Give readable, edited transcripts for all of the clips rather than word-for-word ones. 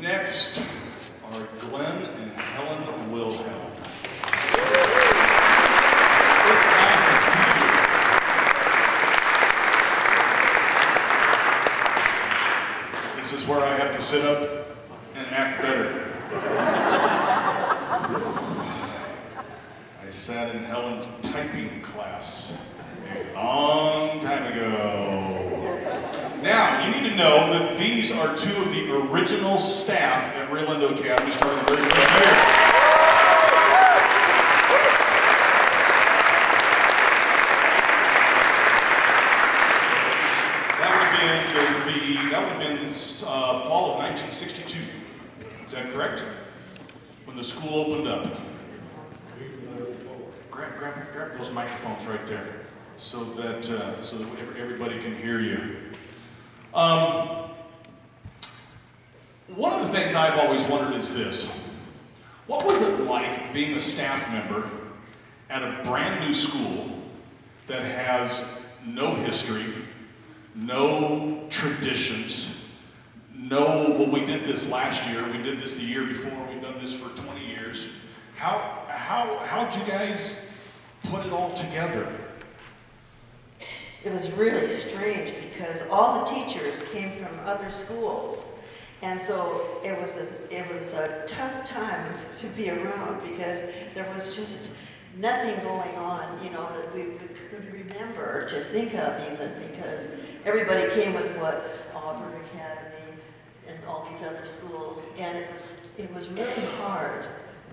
Next are Glenn and Helen Willhelm. It's nice to see you. This is where I have to sit up and act better. I sat in Helen's typing class a long time ago. Now, you need to know that these are two of the original staff at Rio Lindo Academy, starting very first year. That would have been fall of 1962. Is that correct? When the school opened up. Grab those microphones right there, so that everybody can hear you. One of the things I've always wondered is this: what was it like being a staff member at a brand new school that has no history, no traditions, well, we did this last year, we did this the year before, we've done this for 20 years. How'd you guys put it all together? It was really strange because all the teachers came from other schools, and so it was a tough time to be around because there was just nothing going on, you know, that we could remember or to think of even, because everybody came with what Auburn Academy and all these other schools, and it was really hard.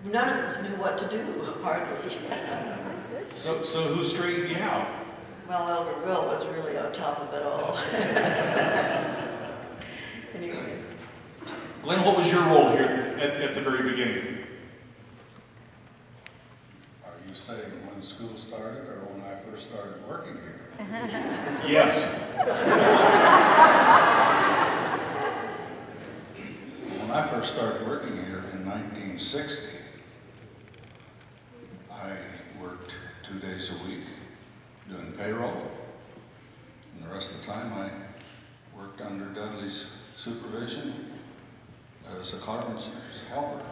None of us knew what to do, hardly. So who straightened you out? Well, Elder Will was really on top of it all. Anyway. Glenn, what was your role here at the very beginning? Are you saying when school started or when I first started working here? Yes. When I first started working here in 1960, I worked 2 days a week doing payroll, and the rest of the time I worked under Dudley's supervision as a carpenter's helper.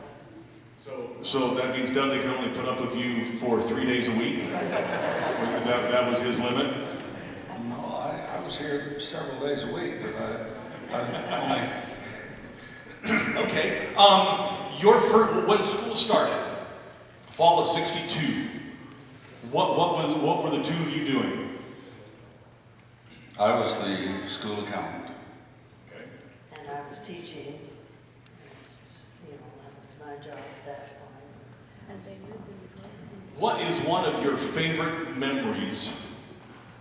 So that means Dudley could only put up with you for 3 days a week? That was his limit? No, I was here several days a week, but I only... Okay. When school started, fall of '62, what were the two of you doing? I was the school accountant. Okay. And I was teaching. You know, that was my job at that point. What is one of your favorite memories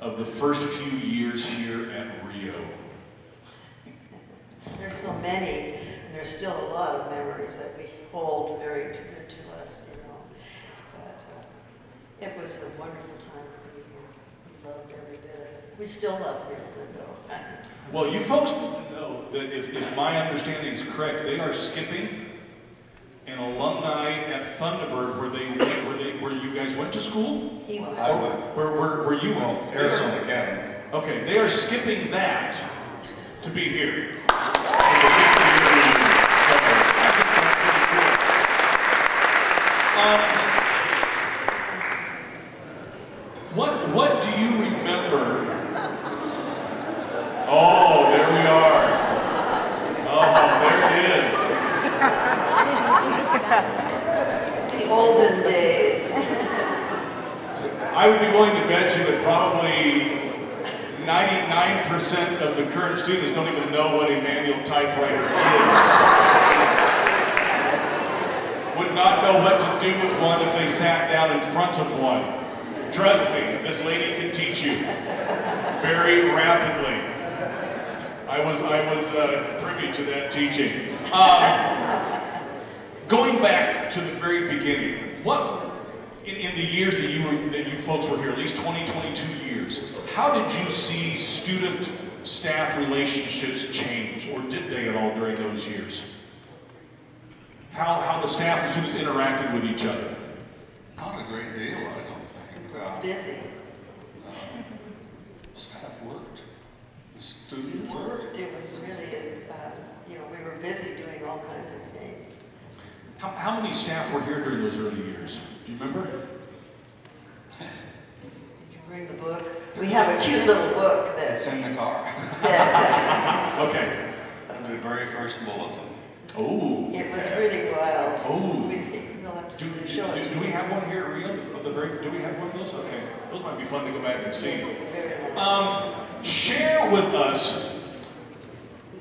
of the first few years here at Rio? There's so many, and there's still a lot of memories that we hold very good to us, you know. But it was a wonderful time to be here. We loved every bit of it. We still love Rio Lindo. Well, you folks need to know that if my understanding is correct, they are skipping an alumni at Thunderbird where you guys went to school? He went. I went. Where you went? Arizona Academy. Okay, they are skipping that to be here. What do you remember? Oh, there we are. Oh, there it is. The olden days. I would be willing to bet you that probably 99% of the current students don't even know what a manual typewriter is. Would not know what to do with one if they sat down in front of one. Trust me, this lady can teach you very rapidly. I was privy to that teaching. Going back to the very beginning, what in the years that you folks were here, at least 22 years, how did you see student-staff relationships change, or did they at all during those years? How the staff and students interacted with each other? Not a great deal, I don't think. Busy. Staff worked. The students worked. It was really, you know, we were busy doing all all kinds of things. How many staff were here during those early years? Do you remember? Did you bring the book? We have a cute little book It's in the car. Okay. The very first bulletin. Oh. It was really wild. Oh. We'll have to show it to Do we you. have one here at Rio? Do we have one of those? Okay. Those might be fun to go back and see. Yes, it's very nice. Share with us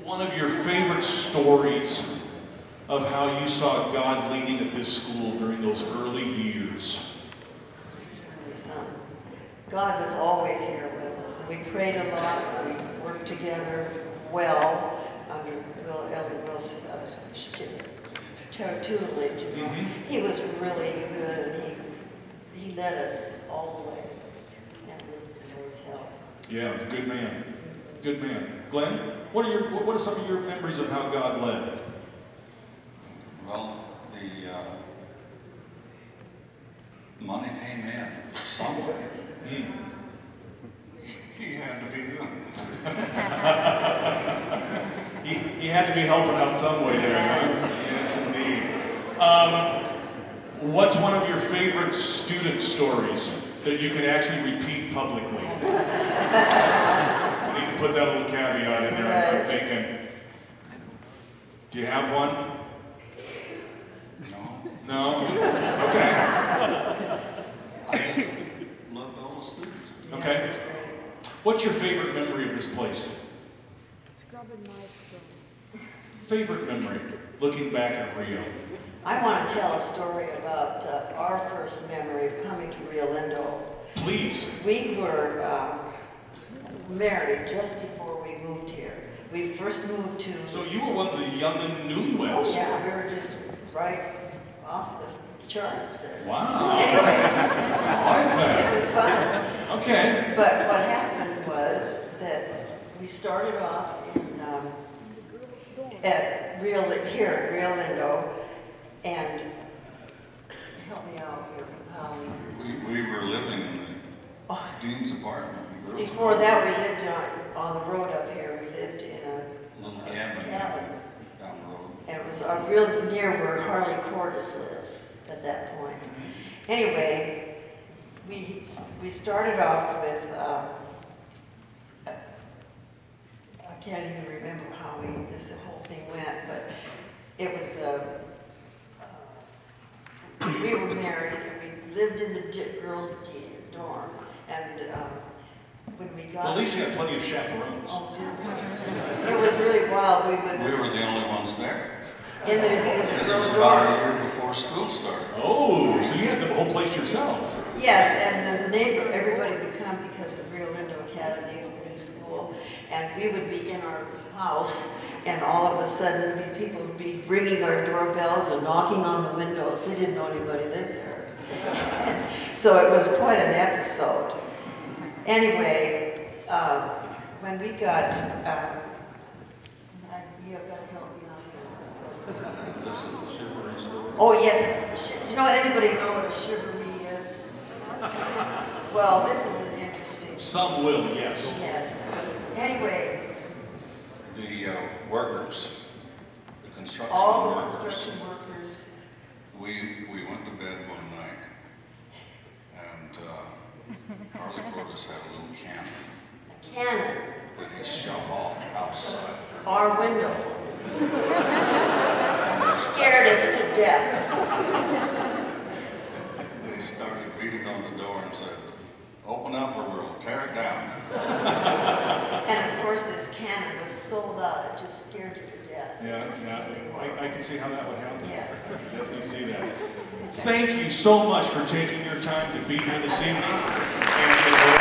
one of your favorite stories of how you saw God leading at this school during those early years. It's really something. God was always here with us, and we prayed a lot. We worked together well under Will's tutelage. He was really good, and he led us all the way, and with the Lord's help. Yeah, good man. Good man. Glenn, what are some of your memories of how God led? Well, the money came in some way. He had to be doing it. He had to be helping out some way there. Yes, indeed. What's one of your favorite student stories that you can actually repeat publicly? I need to put that little caveat in there. Right. I'm thinking. Do you have one? No? Okay. I just loved all the students. Okay. It was great. What's your favorite memory of this place? Scrubbing my stone. Favorite memory, looking back at Rio. I want to tell a story about our first memory of coming to Rio Lindo. Please. We were married just before we moved here. We first moved to... So you were one of the young and newlyweds. Oh yeah, we were just right off the charts there. Wow. Anyway, I like that. it was fun. Okay. But what happened was that we started off at Rio Lindo, and help me out here with how We were living in oh, the dean's apartment. before that we lived on the road up here. We lived in a Little cabin down the road. and it was real near where Harley Cordes lives at that point. Anyway, we started off with I can't even remember how this whole thing went, but it was we were married and we lived in the girls' dorm, and when we got... Well, at least you had plenty of chaperones. Oh, it was really wild. We were the only ones there. In the This girls' was dorm. about a year before school started. Oh, so you had the whole place to yourself. Yes, and the everybody would come because of Rio Lindo Academy, the new school, and we would be in our house, and all of a sudden people would be ringing our doorbells and knocking on the windows. They didn't know anybody lived there. So it was quite an episode. Anyway, when we got, you've got to help me out here. This is the chivalry story. Oh yes, it's the you know, anybody know what a chivalry is? Well, this is an interesting. Some will, yes. Yes. Anyway, The workers, the construction all the workers, construction workers. we went to bed one night, and Harley Cordes had a little cannon A cannon, that he shot off outside. our window, scared us to death. They started beating on the door and said, "Open up or we'll tear it down." And of course, this cannon was so loud, it just scared you to death. Yeah. Really horrible. I can see how that would happen. Yes. I can definitely see that. Thank you so much for taking your time to be here this evening. And